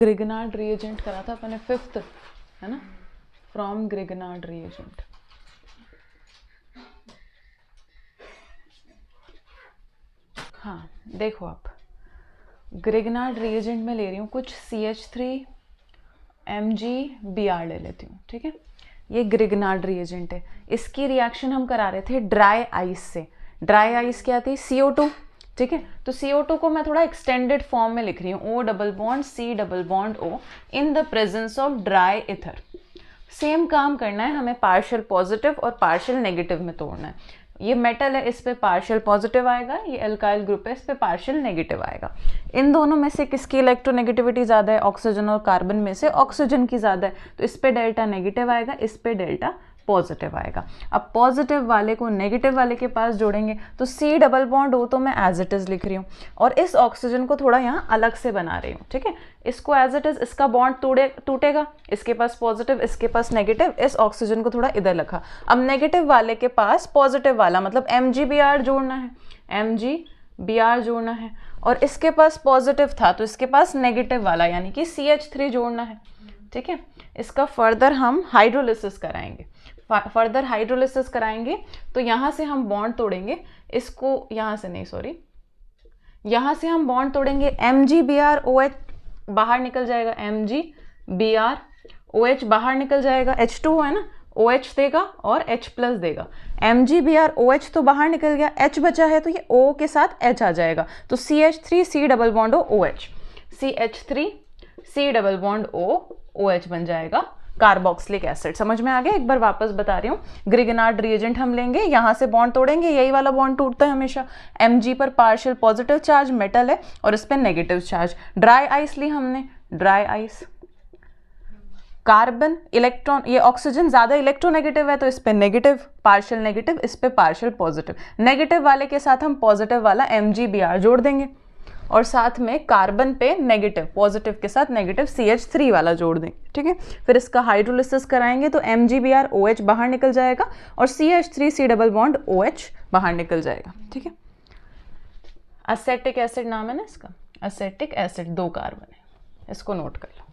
Grignard reagent करा था अपने 5th, है ना, फ्रॉम ग्रिगनार्ड रिएजेंट। हाँ देखो आप, ग्रिगनार्ड रिएजेंट में ले रही हूँ कुछ CH3Mg Br ले लेती हूँ, ठीक है। ये ग्रिगनार्ड रिएजेंट है, इसकी रिएक्शन हम करा रहे थे ड्राई आइस से। ड्राई आइस क्या थी? CO2, ठीक है। तो CO2 को मैं थोड़ा एक्सटेंडेड फॉर्म में लिख रही हूँ, O double bond C double bond O in the presence of dry ether. Same काम करना है हमें, पार्शियल पॉजिटिव और पार्शियल नेगेटिव में तोड़ना है। ये मेटल है, इस पे पार्शियल पॉजिटिव आएगा, ये अल्काइल ग्रुप है, इस पे पार्शियल नेगेटिव आएगा। इन दोनों में से किसकी इलेक्ट्रोनेगेटिविटी ज़्यादा है? ऑक्सीजन और कार्बन में से ऑक्सीजन की ज़्यादा है, तो इस पे डेल्टा नेगेटिव आएगा, इस पे डेल्टा पॉजिटिव आएगा। अब पॉजिटिव वाले को नेगेटिव वाले के पास जोड़ेंगे तो C डबल बॉन्ड O तो मैं एज इट इज़ लिख रही हूँ, और इस ऑक्सीजन को थोड़ा यहाँ अलग से बना रही हूँ, ठीक है। इसको एज इट इज़, इसका बॉन्ड टूटेगा, इसके पास पॉजिटिव, इसके पास नेगेटिव, इस ऑक्सीजन को थोड़ा इधर रखा। अब नेगेटिव वाले के पास पॉजिटिव वाला मतलब MgBr जोड़ना है, MgBr जोड़ना है, और इसके पास पॉजिटिव था तो इसके पास नेगेटिव वाला यानी कि CH3 जोड़ना है, ठीक है। इसका फर्दर हम हाइड्रोलिसिस कराएंगे, तो यहाँ से हम बॉन्ड तोड़ेंगे, इसको यहाँ से नहीं, सॉरी, यहाँ से हम बॉन्ड तोड़ेंगे, MgBr OH बाहर निकल जाएगा, MgBr OH बाहर निकल जाएगा, H2 है ना, OH देगा और H प्लस देगा। MgBr OH तो बाहर निकल गया, H बचा है तो ये O के साथ H आ जाएगा, तो CH3 C double bond O OH, CH3 C double bond O OH बन जाएगा कार्बोक्सिलिक एसिड। समझ में आ गया? एक बार वापस बता रही हूँ, ग्रिगनार्ड रिएजेंट हम लेंगे, यहाँ से बॉन्ड तोड़ेंगे, यही वाला बॉन्ड टूटता है हमेशा। Mg पर पार्शियल पॉजिटिव चार्ज मेटल है और इस पर नेगेटिव चार्ज। ड्राई आइस ली हमने, ड्राई आइस, कार्बन इलेक्ट्रॉन, ये ऑक्सीजन ज़्यादा इलेक्ट्रोनेगेटिव है तो इस पे नेगेटिव, पार्शियल नेगेटिव, इस पे पार्शियल पॉजिटिव। नेगेटिव वाले के साथ हम पॉजिटिव वाला MgBr जोड़ देंगे, और साथ में कार्बन पे नेगेटिव, पॉजिटिव के साथ नेगेटिव CH3 वाला जोड़ देंगे, ठीक है। फिर इसका हाइड्रोलिसिस कराएंगे तो MgBr OH बाहर निकल जाएगा और CH3 C double bond OH बाहर निकल जाएगा, ठीक है। एसेटिक एसिड नाम है ना इसका, एसेटिक एसिड, 2 कार्बन है, इसको नोट कर लो।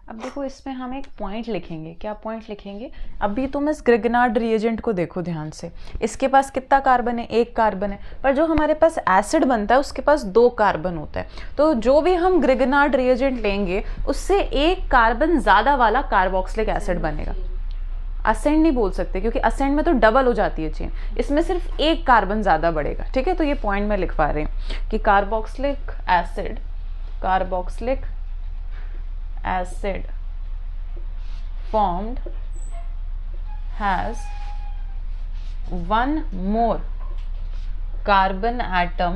अब देखो इसमें हम एक पॉइंट लिखेंगे, क्या पॉइंट लिखेंगे? अभी तुम इस ग्रिगनार्ड रिएजेंट को देखो ध्यान से, इसके पास कितना कार्बन है? 1 कार्बन है, पर जो हमारे पास एसिड बनता है उसके पास 2 कार्बन होता है। तो जो भी हम ग्रिगनार्ड रिएजेंट लेंगे उससे 1 कार्बन ज़्यादा वाला कार्बोक्सिलिक एसिड बनेगा। असेंड नहीं बोल सकते क्योंकि असेंड में तो डबल हो जाती है चेन, इसमें सिर्फ 1 कार्बन ज़्यादा बढ़ेगा, ठीक है। तो ये पॉइंट मैं लिखवा रही हूँ कि carboxylic acid, carboxylic acid formed has 1 more carbon atom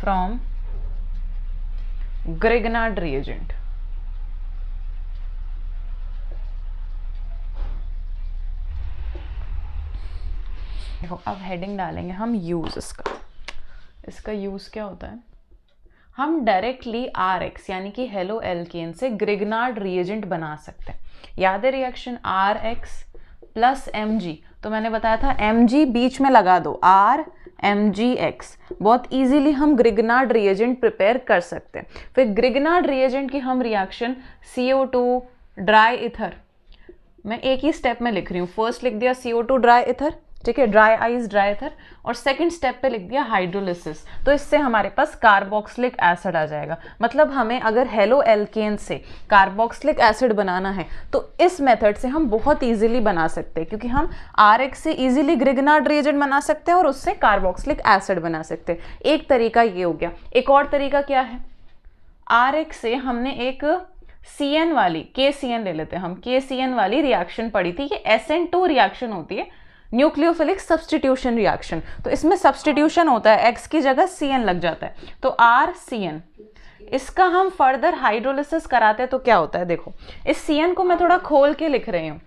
from Grignard reagent। देखो अब हेडिंग डालेंगे हम यूज, इसका यूज क्या होता है? हम डायरेक्टली RX यानी कि हेलो एल्केन से ग्रिगनार्ड रिएजेंट बना सकते हैं। याद है रिएक्शन RX प्लस Mg, तो मैंने बताया था Mg बीच में लगा दो, RMgX, बहुत इजीली हम ग्रिगनार्ड रिएजेंट प्रिपेयर कर सकते हैं। फिर ग्रिगनार्ड रिएजेंट की हम रिएक्शन CO2 ड्राई इथर, मैं एक ही स्टेप में लिख रही हूँ, फर्स्ट लिख दिया CO2 ड्राई इथर, ठीक है, ड्राई आइस ड्राई इथर, और सेकंड स्टेप पे लिख दिया हाइड्रोलिसिस, तो इससे हमारे पास कार्बोक्सिलिक एसिड आ जाएगा। मतलब हमें अगर हेलो एल्केन से कार्बोक्सिलिक एसिड बनाना है तो इस मेथड से हम बहुत इजीली बना सकते हैं, क्योंकि हम RX से इजीली ग्रिगनार्ड रिएजेंट बना सकते हैं और उससे कार्बोक्सिलिक एसिड बना सकते हैं। एक तरीका ये हो गया। एक और तरीका क्या है? RX से हमने एक CN वाली, KCN ले लेते हैं हम, KCN वाली रिएक्शन पढ़ी थी, ये SN2 रिएक्शन होती है, न्यूक्लियोफिलिक सब्सटीट्यूशन रिएक्शन। तो इसमें सब्सटीट्यूशन होता है, X की जगह CN लग जाता है, तो RCN। इसका हम फर्दर हाइड्रोलिसिस कराते हैं तो क्या होता है? देखो इस CN को मैं थोड़ा खोल के लिख रही हूँ,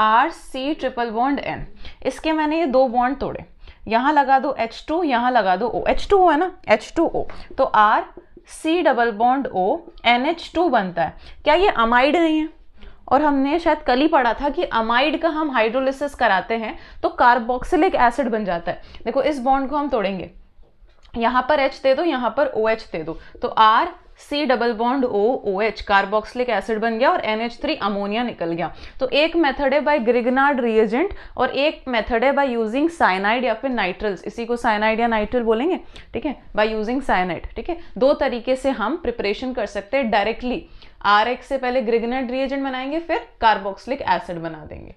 RC ट्रिपल बॉन्ड N। इसके मैंने ये 2 बॉन्ड तोड़े, यहाँ लगा दो H2, यहाँ लगा दो O, H2O है ना, H2O, तो RC double bond O NH2 बनता है। क्या ये अमाइड नहीं है? और हमने शायद कल ही पढ़ा था कि अमाइड का हम हाइड्रोलिसिस कराते हैं तो कार्बोक्सिलिक एसिड बन जाता है। देखो इस बॉन्ड को हम तोड़ेंगे, यहाँ पर H दे दो, यहाँ पर OH दे दो, तो R C double bond O OH carboxylic acid बन गया और NH3 अमोनिया निकल गया। तो एक मेथड है बाय ग्रिग्नार्ड रिएजेंट और एक मेथड है बाय यूजिंग साइनाइड या फिर नाइट्रल्स, इसी को साइनाइड या नाइट्रल बोलेंगे, ठीक है, बाय यूजिंग साइनाइड, ठीक है। दो तरीके से हम प्रिपरेशन कर सकते हैं, डायरेक्टली RX से पहले ग्रिग्नार्ड रिएजेंट बनाएंगे, फिर कार्बोक्सिलिक एसिड बना देंगे,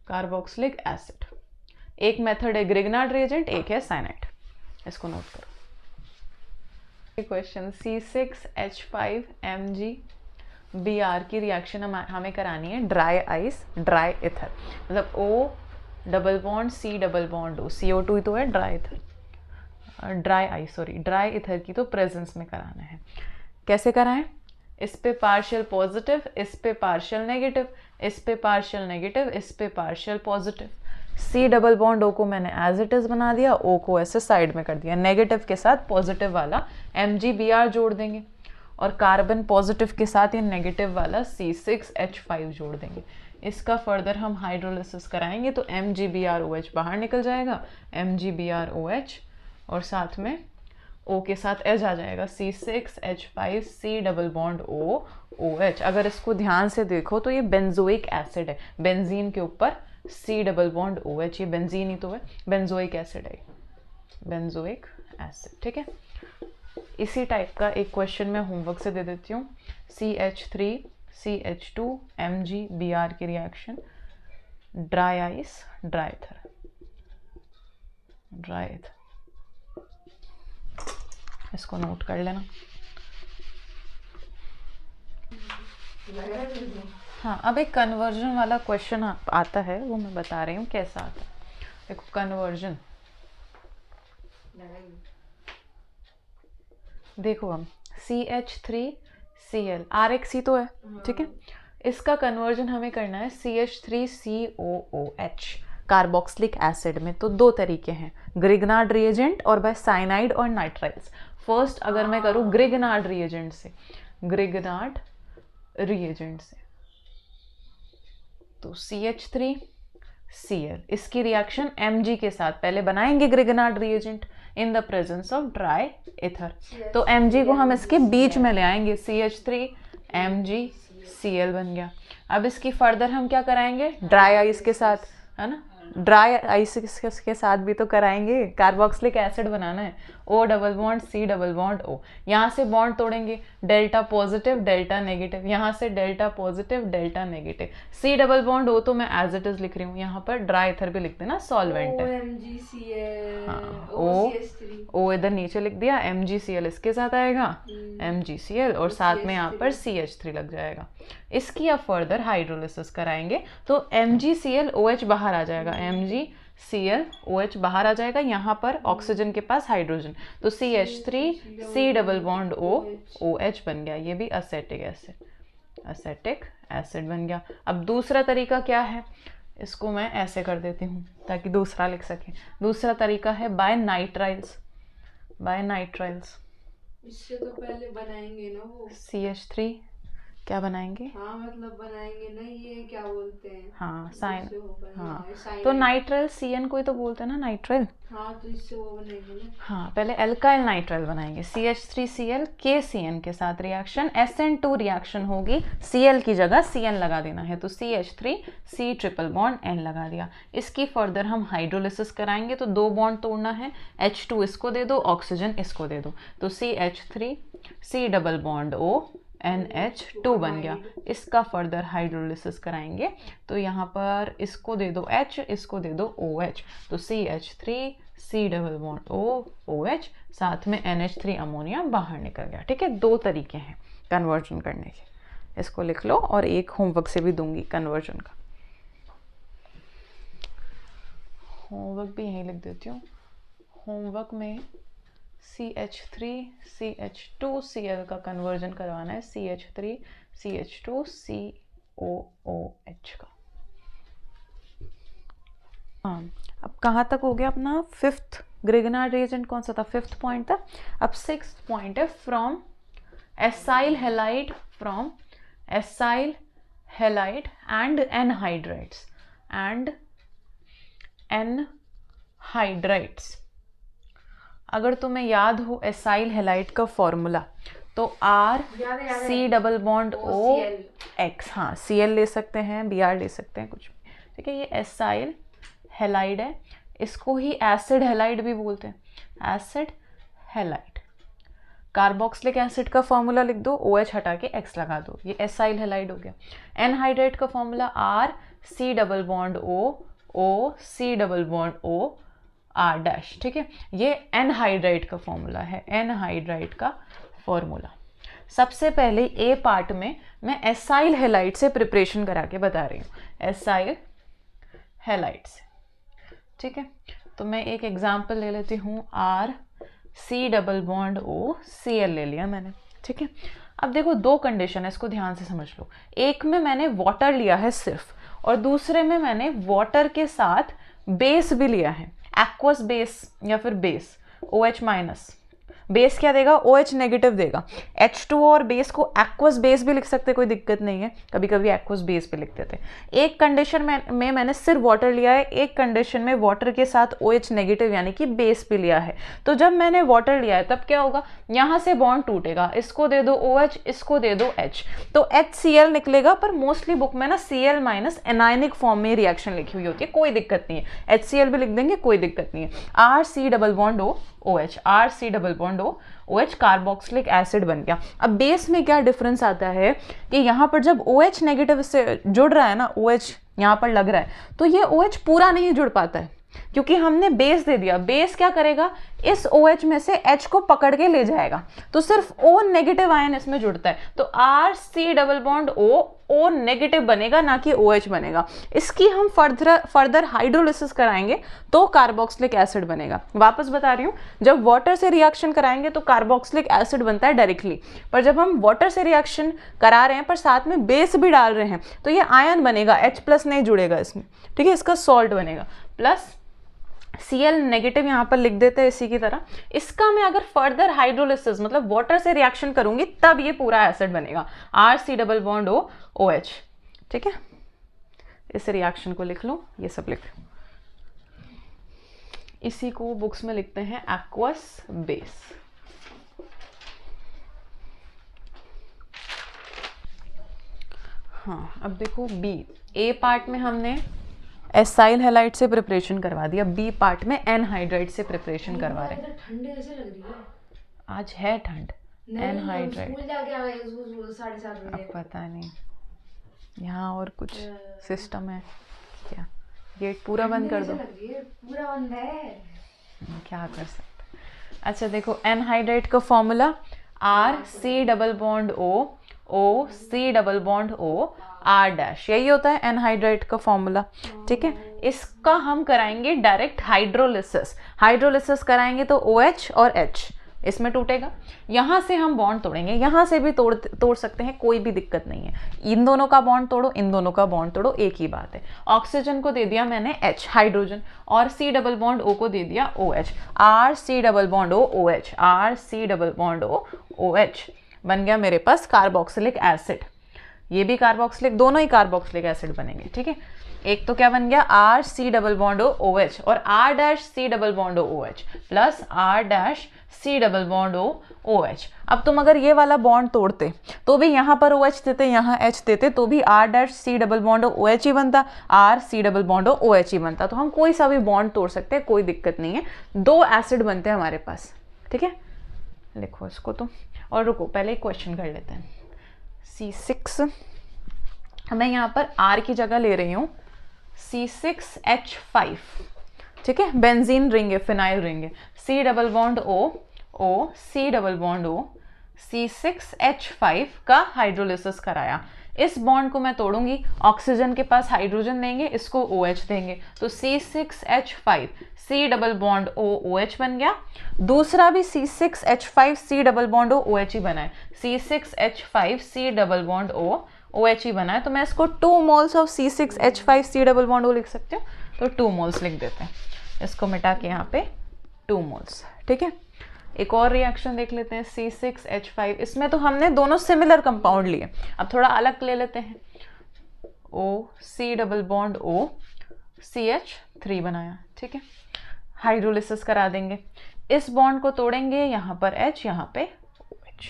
कार्बोक्सिलिक एसिड। एक मेथड है ग्रिग्नार्ड रिएजेंट, एक है साइनाइड, इसको नोट करो। क्वेश्चन C6H5Mg Br की रिएक्शन हमें करानी है ड्राई आइस ड्राई इथर, मतलब O double bond C double bond O, CO2 ही तो है, dry ether, dry ice sorry dry ether की तो प्रेजेंस में कराना है। कैसे कराएं? इस पे पार्शियल पॉजिटिव, इस पे पार्शियल नेगेटिव, इस पे पार्शियल नेगेटिव, इस पे partial positive. C double bond O को मैंने एज इट इज बना दिया, O को ऐसे साइड में कर दिया, नेगेटिव के साथ पॉजिटिव वाला MgBr जोड़ देंगे और कार्बन पॉजिटिव के साथ ये नेगेटिव वाला C6H5 जोड़ देंगे। इसका फर्दर हम हाइड्रोलिसिस कराएंगे तो MgBrOH बाहर निकल जाएगा, MgBrOH और साथ में O के साथ H आ जाएगा, C6H5 C double bond O OH। अगर इसको ध्यान से देखो तो ये बेंजोइक एसिड है, बेंजीन के ऊपर C डबल बॉन्ड OH, ये बेंजीन ही तो है, बेंजोइक एसिड है, बेंजोइक एसिड, ठीक है। इसी टाइप का एक क्वेश्चन मैं होमवर्क से दे देती हूँ, CH3 CH2 MgBr की reaction dry ice dry ether, dry ether, इसको नोट कर लेना। हाँ, अब एक कन्वर्जन वाला क्वेश्चन आता है, वो मैं बता रही हूँ कैसा आता है। देखो कन्वर्जन, देखो हम CH3Cl RX ही तो है, ठीक है, इसका कन्वर्जन हमें करना है CH3COOH कार्बोक्सिलिक एसिड में। तो दो तरीके हैं, ग्रिग्नार्ड रिएजेंट और बाय साइनाइड और नाइट्राइल्स। फर्स्ट अगर मैं करूँ ग्रिग्नार्ड रिएजेंट से, ग्रिग्नार्ड रिएजेंट से, तो CH3Cl, इसकी रिएक्शन Mg के साथ पहले बनाएंगे Grignard reagent in the presence of dry ether. तो Mg को हम इसके बीच में ले आएंगे, CH3MgCl बन गया। अब इसकी फर्दर हम क्या कराएंगे ड्राई आइस के साथ, है ना, ड्राई आइस के साथ भी तो कराएंगे, कार्बोक्सिलिक एसिड बनाना है, O double bond C double bond O, यहाँ से बॉन्ड तोड़ेंगे, डेल्टा पॉजिटिव डेल्टा नेगेटिव, यहाँ से delta positive delta negative, C double bond O तो मैं एज इट इज लिख रही हूँ, यहाँ पर ड्राई इथर भी लिख देना, सॉल्वेंट है, हाँ, O इधर नीचे लिख दिया, MgCl इसके साथ आएगा, MgCl और साथ में यहाँ पर CH3 लग जाएगा। इसकी अब फर्दर हाइड्रोलिसिस कराएंगे तो MgClOH बाहर आ जाएगा, MgClOH बाहर आ जाएगा, यहाँ पर ऑक्सीजन के पास हाइड्रोजन, तो CH3C double bond O OH बन गया, ये भी एसिटिक एसिड, एसिटिक एसिड बन गया। अब दूसरा तरीका क्या है, इसको मैं ऐसे कर देती हूँ ताकि दूसरा लिख सकें। दूसरा तरीका है बाय नाइट्राइल्स, बाय नाइट्राइल्स। इससे तो पहले बनाएंगे ना वो CH3 क्या बनाएंगे, हाँ मतलब बनाएंगे ना, ये क्या बोलते हैं, हाँ साइन, हाँ साइन तो नाइट्राइल CN को ही तो बोलते हैं ना नाइट्राइल, हाँ तो इससे वो बनेंगे ना, हाँ पहले एल्काइल नाइट्राइल बनाएंगे, CH3Cl KCN के साथ रिएक्शन, SN2 रिएक्शन होगी, Cl की जगह CN लगा देना है, तो CH3C ट्रिपल बॉन्ड N लगा दिया। इसकी फर्दर हम हाइड्रोलिसिस कराएंगे, तो दो बॉन्ड तोड़ना है, H2 इसको दे दो, ऑक्सीजन इसको दे दो, तो CH3C double bond O NH2 बन गया। इसका फर्दर हाइड्रोलिसिस कराएंगे, तो यहाँ पर इसको दे दो H, इसको दे दो OH, तो CH3C double bond O OH, साथ में NH3 अमोनिया बाहर निकल गया, ठीक है। दो तरीके हैं कन्वर्जन करने के, इसको लिख लो और एक होमवर्क से भी दूंगी कन्वर्जन का, होमवर्क भी यहीं लिख देती हूँ। होमवर्क में CH3CH2Cl का कन्वर्जन करवाना है, CH3CH2COOH का। हाँ, अब कहाँ तक हो गया अपना, फिफ्थ ग्रिग्नार्ड रिएजेंट कौन सा था, फिफ्थ पॉइंट था। अब सिक्स्थ पॉइंट है from acyl halide, from acyl halide and anhydrides, and anhydrides. अगर तुम्हें याद हो एसाइल हैलाइड का फॉर्मूला, तो R C double bond O X, हाँ Cl ले सकते हैं, Br ले सकते हैं, कुछ भी, ठीक है। ये एसाइल हैलाइड है, इसको ही एसिड हैलाइड भी बोलते हैं, एसिड हैलाइड। कार्बोक्सिलिक एसिड का फॉर्मूला लिख दो, OH हटा के X लगा दो, ये एसाइल हैलाइड हो गया। एनहाइड्राइड का formula R C double bond O C double bond O R dash, ठीक है। ये एनहाइड्राइड का फॉर्मूला है, एनहाइड्राइड का फॉर्मूला। सबसे पहले ए पार्ट में मैं एसाइल हैलाइड से प्रिपरेशन करा के बता रही हूँ, एसाइल हैलाइड से, ठीक है। तो मैं एक एग्जांपल ले लेती हूँ, R C double bond O Cl ले लिया मैंने, ठीक है। अब देखो दो कंडीशन है, इसको ध्यान से समझ लो। एक में मैंने वाटर लिया है सिर्फ, और दूसरे में मैंने वाटर के साथ बेस भी लिया है, एक्वस बेस या फिर बेस OH माइनस। बेस क्या देगा, OH नेगेटिव देगा। H2O और बेस को एक्वस बेस भी लिख सकते, कोई दिक्कत नहीं है, कभी कभी एक्वस बेस भी लिख देते हैं। एक कंडीशन में मैंने सिर्फ वाटर लिया है, एक कंडीशन में वाटर के साथ OH नेगेटिव यानी कि बेस भी लिया है। तो जब मैंने वाटर लिया है तब क्या होगा, यहाँ से बॉन्ड टूटेगा, इसको दे दो OH, इसको दे दो H, तो HCl निकलेगा। पर मोस्टली बुक में ना Cl माइनस एनायनिक फॉर्म में रिएक्शन लिखी हुई होती है, कोई दिक्कत नहीं है, HCl भी लिख देंगे, कोई दिक्कत नहीं है। R C double bond O OH, R C double bond O OH, carboxylic acid बन गया। अब बेस में क्या डिफरेंस आता है कि यहाँ पर जब OH नेगेटिव से जुड़ रहा है ना, OH यहाँ पर लग रहा है, तो ये OH पूरा नहीं जुड़ पाता है, क्योंकि हमने बेस दे दिया। बेस क्या करेगा, इस OH में से H को पकड़ के ले जाएगा, तो सिर्फ O नेगेटिव आयन इसमें जुड़ता है, तो R C double bond O negative बनेगा, ना कि OH बनेगा। इसकी हम फर्दर हाइड्रोलिसिस कराएंगे तो कार्बोक्सिलिक एसिड बनेगा। वापस बता रही हूँ, जब वाटर से रिएक्शन कराएंगे तो कार्बोक्सिलिक एसिड बनता है डायरेक्टली, पर जब हम वाटर से रिएक्शन करा रहे हैं पर साथ में बेस भी डाल रहे हैं, तो ये आयन बनेगा, H प्लस नहीं जुड़ेगा इसमें, ठीक है। इसका सॉल्ट बनेगा, प्लस Cl नेगेटिव यहाँ पर लिख देते हैं इसी की तरह। इसका मैं अगर फर्दर हाइड्रोलिसिस मतलब वाटर से रिएक्शन करूंगी तब ये पूरा एसिड बनेगा, R C double bond O OH, ठीक है। इस रिएक्शन को लिख लो, ये सब लिख लो। इसी को बुक्स में लिखते हैं एक्वस बेस। हाँ, अब देखो बी। ए पार्ट में हमने एसाइल हैलाइड से प्रिपरेशन करवा दिया, बी पार्ट में एनहाइड्राइड से प्रिपरेशन करवा रहे हैं। ठंड कैसे लग रही है आज है ठंड, एनहाइड्राइड। स्कूल जाके आ गए 7:30 बजे। अब पता नहीं यहाँ और कुछ सिस्टम है क्या, गेट पूरा बंद कर दो, पूरा बंद है, क्या कर सकते। अच्छा देखो, एनहाइड्राइड का formula R C double bond O C double bond O R dash, यही होता है एनहाइड्राइड का फॉर्मूला, ठीक है। इसका हम कराएंगे डायरेक्ट हाइड्रोलिसिस। हाइड्रोलिसिस कराएंगे तो OH और H इसमें टूटेगा, यहाँ से हम बॉन्ड तोड़ेंगे, यहाँ से भी तोड़ सकते हैं, कोई भी दिक्कत नहीं है। इन दोनों का बॉन्ड तोड़ो, इन दोनों का बॉन्ड तोड़ो, एक ही बात है। ऑक्सीजन को दे दिया मैंने H हाइड्रोजन, और सी डबल बॉन्ड O को दे दिया OH, R C double bond O OH, R C double bond O OH, बन गया मेरे पास कार्बोक्सिलिक एसिड। ये भी कार्बोक्सिलिक, दोनों ही कार्बोक्सिलिक एसिड बनेंगे, ठीक है। एक तो क्या बन गया, R C double bond O OH और R dash C double bond O OH plus R dash C double bond O OH। अब तुम अगर ये वाला बॉन्ड तोड़ते तो भी यहाँ पर OH देते, यहाँ H देते, तो भी R dash C double bond O OH ही बनता, R C double bond O OH ही बनता। तो हम कोई सा भी बॉन्ड तोड़ सकते हैं, कोई दिक्कत नहीं है। दो एसिड बनते हैं हमारे पास, ठीक है। लिखो इसको तो, और रुको पहले एक क्वेश्चन कर लेते हैं। C6, मैं यहाँ पर R की जगह ले रही हूँ C6H5, ठीक है। बेंजीन रिंग है, फिनाइल रिंग है, C double bond O C double bond O C6H5 का हाइड्रोलिसिस कराया। इस बॉन्ड को मैं तोड़ूंगी, ऑक्सीजन के पास हाइड्रोजन देंगे, इसको OH देंगे, तो C6H5 C double bond O OH बन गया। दूसरा भी C6H5 C double bond O OH ही बना है, C6H5 C double bond O OH ही बना है। तो मैं इसको 2 moles of C6H5 C double bond O लिख सकती हूँ, तो 2 मोल्स लिख देते हैं। इसको मिटा के यहाँ पे 2 मोल्स, ठीक है। एक और रिएक्शन देख लेते हैं, C6H5, इसमें तो हमने दोनों सिमिलर कंपाउंड लिए, अब थोड़ा अलग ले लेते हैं। O C double bond O CH3 बनाया, ठीक है। हाइड्रोलिसिस करा देंगे। इस बॉन्ड को तोड़ेंगे, यहाँ पर H, यहाँ पे OH,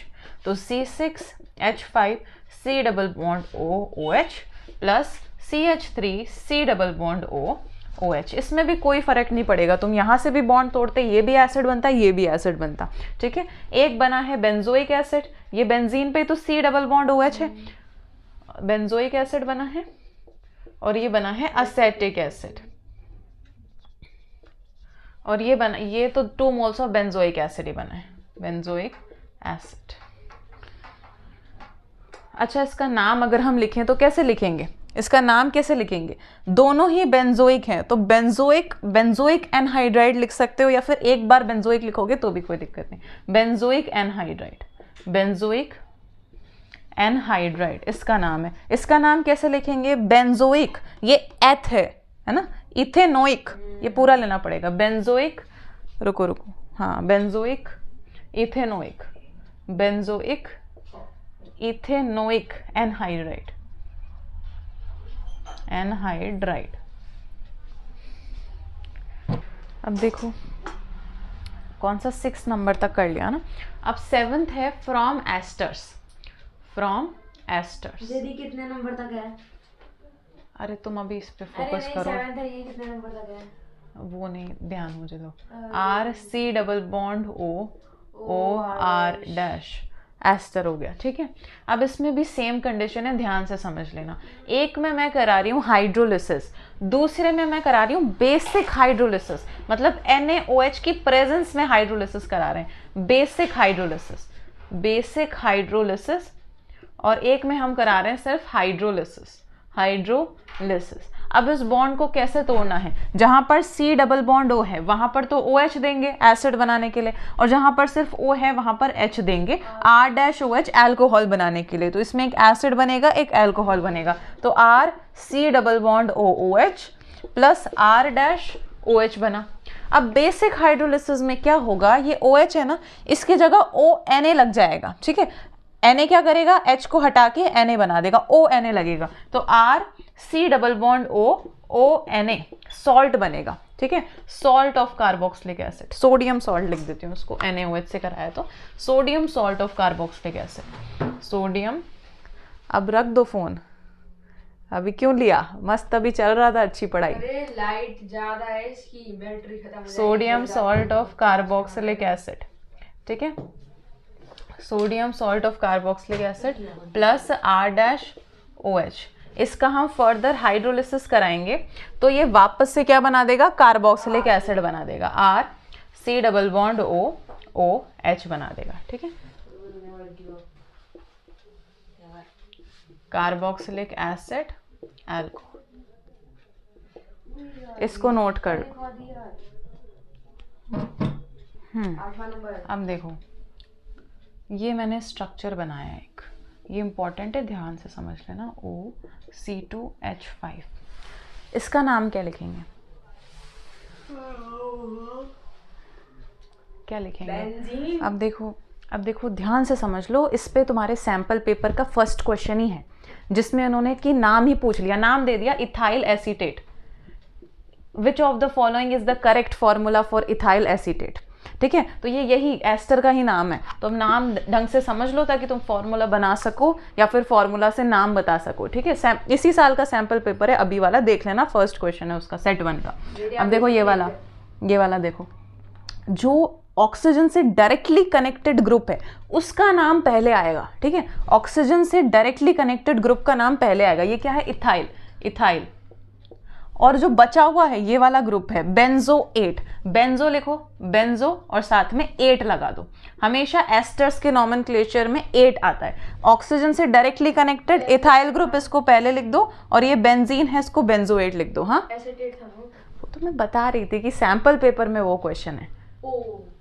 तो C6H5 C double bond O OH plus CH3 C double bond O OH। इसमें भी कोई फर्क नहीं पड़ेगा, तुम यहाँ से भी बॉन्ड तोड़ते, ये भी एसिड बनता, ये भी एसिड बनता, ठीक है। एक बना है बेंजोइक एसिड, ये बेंजीन पे तो C डबल बॉन्ड OH है, बेंजोइक एसिड बना है, और ये बना है एसेटिक एसिड, और ये तो 2 मोल्स ऑफ बेंजोइक एसिड ही बना है, बेंजोइक एसिड। अच्छा, इसका नाम अगर हम लिखें तो कैसे लिखेंगे, इसका नाम कैसे लिखेंगे, दोनों ही बेंजोइक हैं तो बेंजोइक एनहाइड्राइड लिख सकते हो, या फिर एक बार बेंजोइक लिखोगे तो भी कोई दिक्कत नहीं, बेंजोइक एनहाइड्राइड, बेंजोइक एनहाइड्राइड इसका नाम है। इसका नाम कैसे लिखेंगे, बेंजोइक, ये एथ है ना, इथेनोइक, ये पूरा लेना पड़ेगा, बेंजोइक, रुको हाँ, benzoic ethanoic, benzoic ethanoic anhydride, anhydride. अब देखो कौन सा 6 नंबर तक कर लिया ना, अब 7th है फ्रॉम एस्टर्स, फ्रॉम एस्टर्स। दीदी कितने नंबर तक है? अरे तुम अभी इस पे फोकस करो, 7th है, ये कितने नंबर तक है? वो नहीं, ध्यान मुझे दो। R C double bond O R dash, ester हो गया, ठीक है। अब इसमें भी सेम कंडीशन है, ध्यान से समझ लेना। एक में मैं करा रही हूँ हाइड्रोलिसिस, दूसरे में मैं करा रही हूँ बेसिक हाइड्रोलिसिस, मतलब NaOH की प्रेजेंस में हाइड्रोलिसिस करा रहे हैं, बेसिक हाइड्रोलिसिस, बेसिक हाइड्रोलिसिस, और एक में हम करा रहे हैं सिर्फ हाइड्रोलिसिस, हाइड्रोलिसिस। अब इस बॉन्ड को कैसे तोड़ना है, जहां पर C डबल बॉन्ड O है वहां पर तो OH देंगे एसिड बनाने के लिए, और जहां पर सिर्फ O है वहां पर H देंगे R डैश OH अल्कोहल बनाने के लिए, तो इसमें एक एसिड बनेगा एक अल्कोहल बनेगा, तो R C double bond O OH plus R dash OH बना। अब बेसिक हाइड्रोलिसिस में क्या होगा, ये OH है ना, इसकी जगह ONA लग जाएगा, ठीक है। Na क्या करेगा, H को हटा के Na बना देगा, ONA लगेगा, तो R C double bond ONA salt बनेगा, ठीक है, salt of carboxylic acid, sodium salt लिख देती हूँ उसको, NaOH से कराया तो sodium salt of carboxylic acid, sodium. अब रख दो फोन, अभी क्यों लिया, मस्त अभी चल रहा था अच्छी पढ़ाई। अरे लाइट ज्यादा है, इसकी बैटरी खत्म हो जाएगी। Sodium salt of carboxylic acid, ठीक है, sodium salt of carboxylic acid plus R dash OH। इसका हम फर्दर हाइड्रोलिसिस कराएंगे तो ये वापस से क्या बना देगा, कार्बोक्सिलिक एसिड बना देगा, R C double bond OH बना देगा, ठीक है, कार्बोक्सिलिक एसिड अल्कोहल। इसको नोट कर लो। 8वां नंबर। अब देखो ये मैंने स्ट्रक्चर बनाया है एक, ये इंपॉर्टेंट है, ध्यान से समझ लेना, OC2H5। इसका नाम क्या लिखेंगे, क्या लिखेंगे, बेंजीन। अब देखो ध्यान से समझ लो, इस पे तुम्हारे सैंपल पेपर का फर्स्ट क्वेश्चन ही है, जिसमें उन्होंने कि नाम ही पूछ लिया, नाम दे दिया ethyl acetate, which of the following is the correct formula for ethyl acetate, ठीक है। तो ये यही एस्टर का ही नाम है, तो अब नाम ढंग से समझ लो ताकि तुम फॉर्मूला बना सको या फिर फॉर्मूला से नाम बता सको, ठीक है। इसी साल का सैंपल पेपर है, अभी वाला देख लेना, फर्स्ट क्वेश्चन है उसका, सेट 1 का। अब देखो ये वाला देखो, जो ऑक्सीजन से डायरेक्टली कनेक्टेड ग्रुप है उसका नाम पहले आएगा, ठीक है, ऑक्सीजन से डायरेक्टली कनेक्टेड ग्रुप का नाम पहले आएगा, ये क्या है, इथाइल। और जो बचा हुआ है ये वाला ग्रुप है बेंजोएट, बेंजो लिखो, बेंजो और साथ में 8 लगा दो, हमेशा एस्टर्स के नॉमेनक्लेचर में 8 आता है। ऑक्सीजन से डायरेक्टली कनेक्टेड इथाइल ग्रुप, इसको पहले लिख दो, और ये बेंजीन है, इसको बेंजोएट लिख दो। हाँ, एसीटेट था वो तो मैं बता रही थी कि सैंपल पेपर में वो क्वेश्चन है।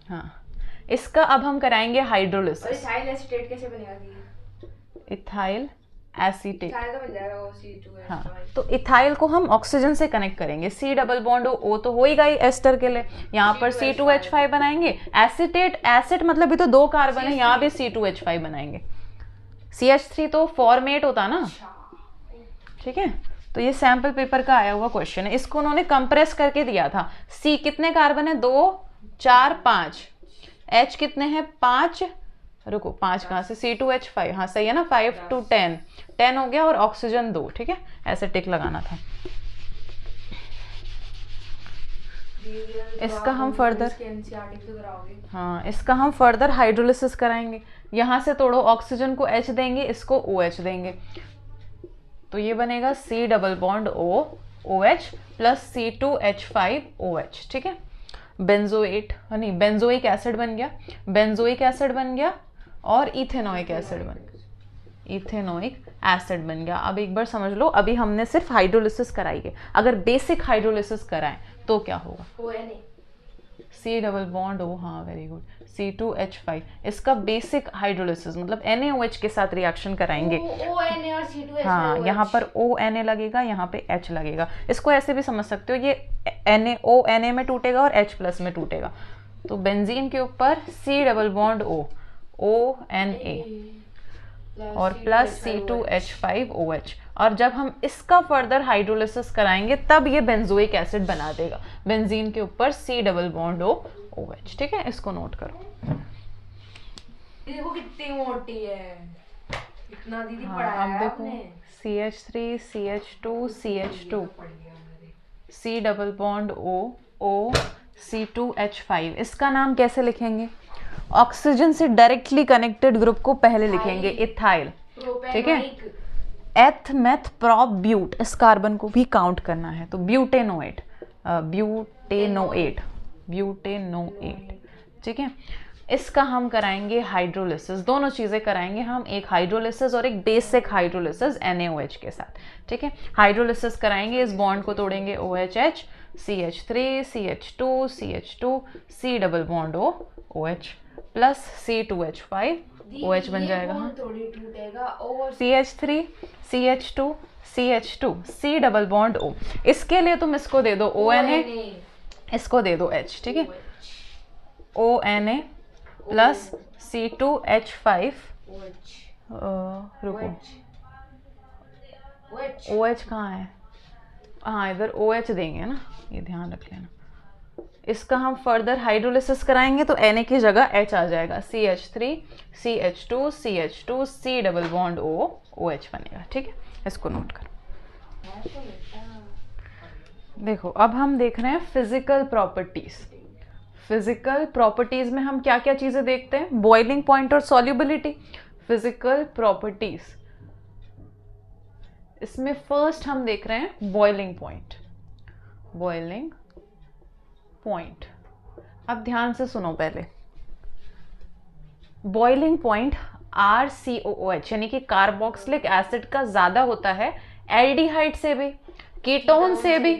हाँ, इसका अब हम कराएंगे हाइड्रोलिसिस। इथाइल एसीटेट कैसे बनेगा? इथाइल एसीटेट, इथाइल तो बन जाएगा वो C2H5। हाँ, तो इथाइल को हम ऑक्सीजन से कनेक्ट करेंगे, C डबल बॉन्ड O तो हो ही गई एस्टर के लिए, यहाँ पर C2H5 बनाएंगे। एसीटेट, एसिड मतलब भी तो 2 कार्बन है, यहाँ भी C2H5 बनाएंगे। CH3 तो फॉर्मेट होता ना, ठीक है। तो ये सैंपल पेपर का आया हुआ क्वेश्चन है, इसको उन्होंने कंप्रेस करके दिया था। C कितने कार्बन है, 2 4 5, H कितने हैं 5, रुको 5 कहाँ से, C2H5, हाँ सही है ना, 5 to 10, 10 हो गया और ऑक्सीजन 2, ठीक है, ऐसे टिक लगाना था। इसका हम फर्दर, हाँ इसका हम फर्दर हाइड्रोलिसिस कराएंगे। यहाँ से तोड़ो, ऑक्सीजन को H देंगे, इसको OH देंगे, तो ये बनेगा C double bond O OH plus C2H5 OH, ठीक है। बेंजोएट नहीं, बेंजोइक एसिड बन गया, बेंजोइक एसिड बन गया और इथेनोइक एसिड बन गया, इथेनोइक एसिड बन गया। अब एक बार समझ लो, अभी हमने सिर्फ हाइड्रोलिसिस कराई है, अगर बेसिक हाइड्रोलिसिस कराएं तो क्या होगा, C डबल बॉन्ड O, हाँ वेरी गुड, C2H5, इसका बेसिक हाइड्रोलिसिस मतलब NaOH के साथ रिएक्शन कराएंगे, ONA और C2H5 हाँ यहाँ पर ONA लगेगा, यहाँ पे H लगेगा। इसको ऐसे भी समझ सकते हो, ये ONA में टूटेगा और H प्लस में टूटेगा, तो बेंजीन के ऊपर C double bond O ONA और प्लस C2H5OH, और जब हम इसका फर्दर हाइड्रोलिसिस कराएंगे तब ये बेंजोइक एसिड बना देगा, बेंजीन के ऊपर C double bond O OH, ठीक है, इसको नोट करो। देखो कितनी मोटी है, इतना दीदी हाँ, पढ़ाया अब है देखो आपने। CH3 CH2 CH2 C double bond O O C2H5, इसका नाम कैसे लिखेंगे, ऑक्सीजन से डायरेक्टली कनेक्टेड ग्रुप को पहले लिखेंगे इथाइल, ठीक है। एथ मेथ प्रोप ब्यूट, इस कार्बन को भी काउंट करना है, तो ब्यूटेनोएट, ब्यूटेनोएट, ब्यूटेनोएट, ठीक है। इसका हम कराएंगे हाइड्रोलिसिस, दोनों चीज़ें कराएंगे हम, एक हाइड्रोलिसिस और एक बेसिक हाइड्रोलिसिस NaOH के साथ, ठीक है। हाइड्रोलिसिस कराएंगे, इस बॉन्ड को तोड़ेंगे OHH, CH3 CH2 CH2 C double bond O OH plus C2H5 OH बन जाएगा, हाँ CH3 CH2 CH2 C double bond O, इसके लिए तुम इसको दे दो ONA, इसको दे दो H, ठीक है, ONA प्लस C2H5, रुको OH कहाँ है, हाँ इधर OH देंगे ना, ये ध्यान रख लेना। इसका हम फर्दर हाइड्रोलिसिस कराएंगे तो Na की जगह H आ जाएगा, CH3 CH2 CH2 C double bond O OH बनेगा, ठीक है, इसको नोट करो। देखो अब हम देख रहे हैं फिजिकल प्रॉपर्टीज। फिजिकल प्रॉपर्टीज में हम क्या क्या चीजें देखते हैं, बॉइलिंग पॉइंट और सॉल्युबिलिटी। फिजिकल प्रॉपर्टीज, इसमें फर्स्ट हम देख रहे हैं बॉइलिंग पॉइंट, बॉइलिंग पॉइंट। अब ध्यान से सुनो पहले, बॉइलिंग पॉइंट RCOOH यानी कि कार्बोक्सिलिक एसिड का ज्यादा होता है एल्डिहाइड से भी, कीटोन से भी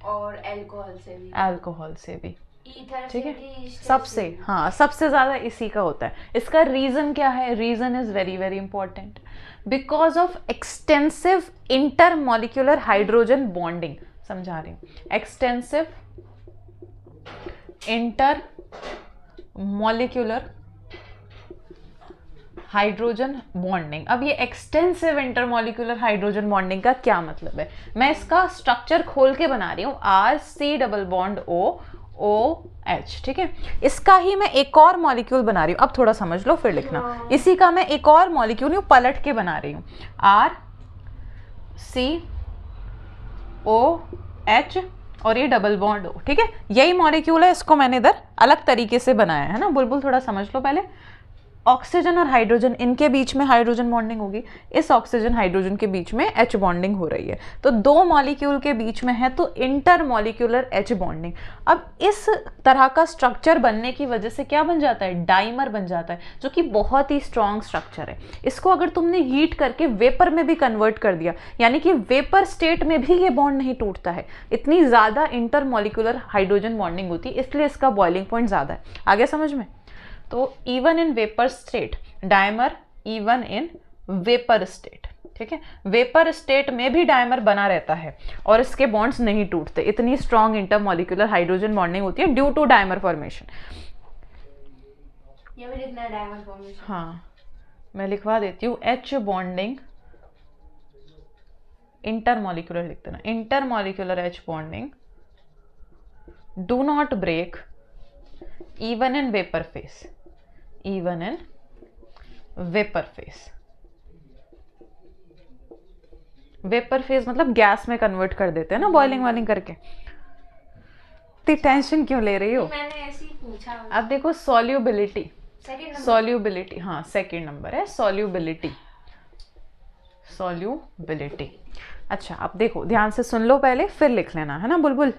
और अल्कोहल से भी, अल्कोहल से भी, ईथर ठीक है, से भी, सबसे, हाँ सबसे ज्यादा इसी का होता है। इसका रीजन क्या है, reason is very very important, because of extensive intermolecular hydrogen bonding. समझा रही हूँ, extensive inter molecular hydrogen bonding. अब ये एक्सटेंसिव इंटरमॉलिक्यूलर हाइड्रोजन बॉन्डिंग का क्या मतलब है, मैं इसका स्ट्रक्चर खोल के बना रही हूँ, RC double bond O OH, ठीक है। इसका ही मैं एक और मॉलिक्यूल बना रही हूँ, अब थोड़ा समझ लो फिर लिखना। इसी का मैं एक और मॉलिक्यूल पलट के बना रही हूँ, RCOH और ये डबल बॉन्ड O, ठीक है, यही मॉलिक्यूल है, इसको मैंने इधर अलग तरीके से बनाया है ना। बुलबुल थोड़ा समझ लो पहले, ऑक्सीजन और हाइड्रोजन, इनके बीच में हाइड्रोजन बॉन्डिंग होगी, इस ऑक्सीजन हाइड्रोजन के बीच में H बॉन्डिंग हो रही है, तो दो मॉलिक्यूल के बीच में है तो इंटर मॉलिक्यूलर H बॉन्डिंग। अब इस तरह का स्ट्रक्चर बनने की वजह से क्या बन जाता है, डाइमर बन जाता है, जो कि बहुत ही स्ट्रॉन्ग स्ट्रक्चर है। इसको अगर तुमने हीट करके वेपर में भी कन्वर्ट कर दिया, यानी कि वेपर स्टेट में भी ये बॉन्ड नहीं टूटता है, इतनी ज्यादा इंटर मॉलिक्यूलर हाइड्रोजन बॉन्डिंग होती है, इसलिए इसका बॉइलिंग पॉइंट ज्यादा है। आगे समझ में, तो even in vapour state dimer, even in vapour state, ठीक है, वेपर स्टेट में भी डायमर बना रहता है और इसके बॉन्ड्स नहीं टूटते, इतनी स्ट्रॉन्ग इंटरमॉलिक्यूलर हाइड्रोजन बॉन्डिंग होती है ड्यू टू डायमर फॉर्मेशन। ये भी लिखना है डायमर फॉर्मेशन, हाँ मैं लिखवा देती हूँ, H बॉन्डिंग इंटरमॉलिक्यूलर लिख देना, intermolecular H bonding do not break even in vapour phase, even in vapour phase. Vapour phase मतलब गैस में कन्वर्ट कर देते हैं ना बॉइलिंग वाइलिंग करके। इतनी टेंशन क्यों ले रही हो? मैंने ऐसे ही पूछा। अब देखो सॉल्युबिलिटी, सेकंड नंबर। सॉल्युबिलिटी, हाँ सेकंड नंबर है सॉल्युबिलिटी, सॉल्युबिलिटी। अच्छा अब देखो ध्यान से सुन लो पहले फिर लिख लेना है ना बुलबुल।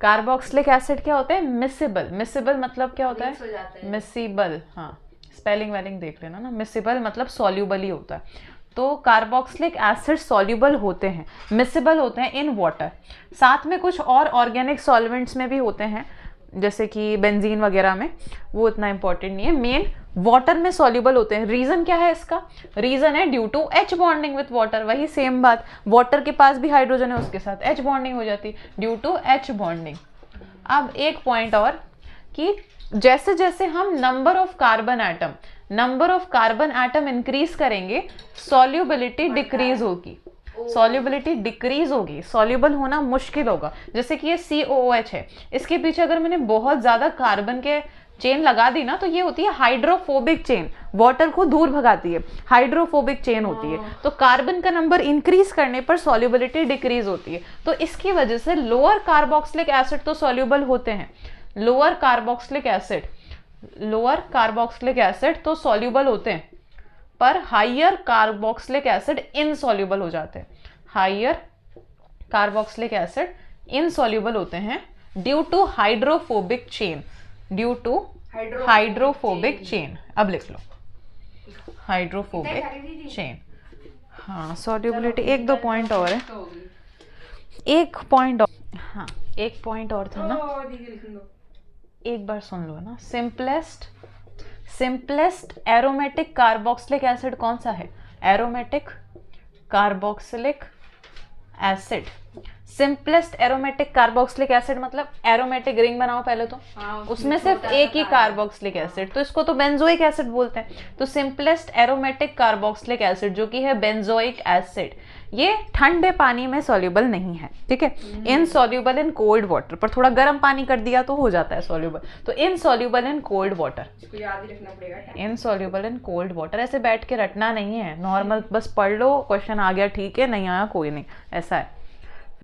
कार्बोक्सिलिक एसिड क्या होता है? मिसिबल। मिसिबल मतलब क्या होता Mix हो जाता है? है। मिसिबल, हाँ स्पेलिंग वेलिंग देख लेना ना। मिसिबल मतलब सॉल्युबल ही होता है। तो कार्बोक्सिलिक एसिड सॉल्युबल होते हैं, मिसिबल होते हैं इन वाटर। साथ में कुछ और ऑर्गेनिक सॉल्वेंट्स में भी होते हैं, जैसे कि बेंजीन वगैरह में, वो इतना इंपॉर्टेंट नहीं है। मेन वाटर में सॉल्युबल होते हैं। रीजन क्या है इसका? रीजन है due to H bonding with water. वही सेम बात, वाटर के पास भी हाइड्रोजन है, उसके साथ एच बॉन्डिंग हो जाती है ड्यू टू एच बॉन्डिंग। अब एक पॉइंट और कि जैसे जैसे हम number of carbon atom increase करेंगे सॉल्युबिलिटी डिक्रीज होगी, सॉल्युबिलिटी डिक्रीज होगी, सॉल्युबल होना मुश्किल होगा। जैसे कि ये COOH है, इसके पीछे अगर मैंने बहुत ज्यादा कार्बन के चेन लगा दी ना तो ये होती है हाइड्रोफोबिक चेन, वाटर को दूर भगाती है, हाइड्रोफोबिक चेन होती है। तो कार्बन का नंबर इंक्रीज करने पर सॉल्युबिलिटी डिक्रीज होती है। तो इसकी वजह से लोअर कार्बोक्सिलिक एसिड तो सॉल्युबल होते हैं, लोअर कार्बोक्सिलिक एसिड तो सॉल्युबल होते हैं, पर हाइयर कार्बोक्सिलिक एसिड इनसॉल्युबल हो जाते हैं। हाइयर कार्बोक्सिलिक एसिड इनसॉल्युबल होते हैं due to hydrophobic chain, due to hydrophobic chain. अब लिख लो हाइड्रोफोबिक चेन। हाँ सॉल्युबिलिटी, एक दो पॉइंट और है, एक पॉइंट और, हाँ एक पॉइंट और था ना, एक बार सुन लो ना। सिंपलेस्ट एरोमेटिक कार्बोक्सिलिक एसिड कौन सा है? Aromatic carboxylic acid. Simplest aromatic carboxylic acid मतलब एरोमेटिक रिंग बनाओ पहले तो, उसमें सिर्फ एक ही कार्बोक्सिलिक एसिड, तो इसको तो बेंजोइक एसिड बोलते हैं। तो सिंपलेस्ट एरोमेटिक कार्बोक्सिलिक एसिड जो कि है बेंजोइक एसिड, ये ठंडे पानी में सॉल्युबल नहीं है, ठीक है। इनसॉल्युबल इन कोल्ड वाटर, पर थोड़ा गर्म पानी कर दिया तो हो जाता है सॉल्युबल। तो इनसॉल्युबल इन कोल्ड वाटर, याद ही रखना पड़ेगा। Insoluble in cold water. ऐसे बैठ के रटना नहीं है, नॉर्मल बस पढ़ लो, क्वेश्चन आ गया ठीक है, नहीं आया कोई नहीं, ऐसा है।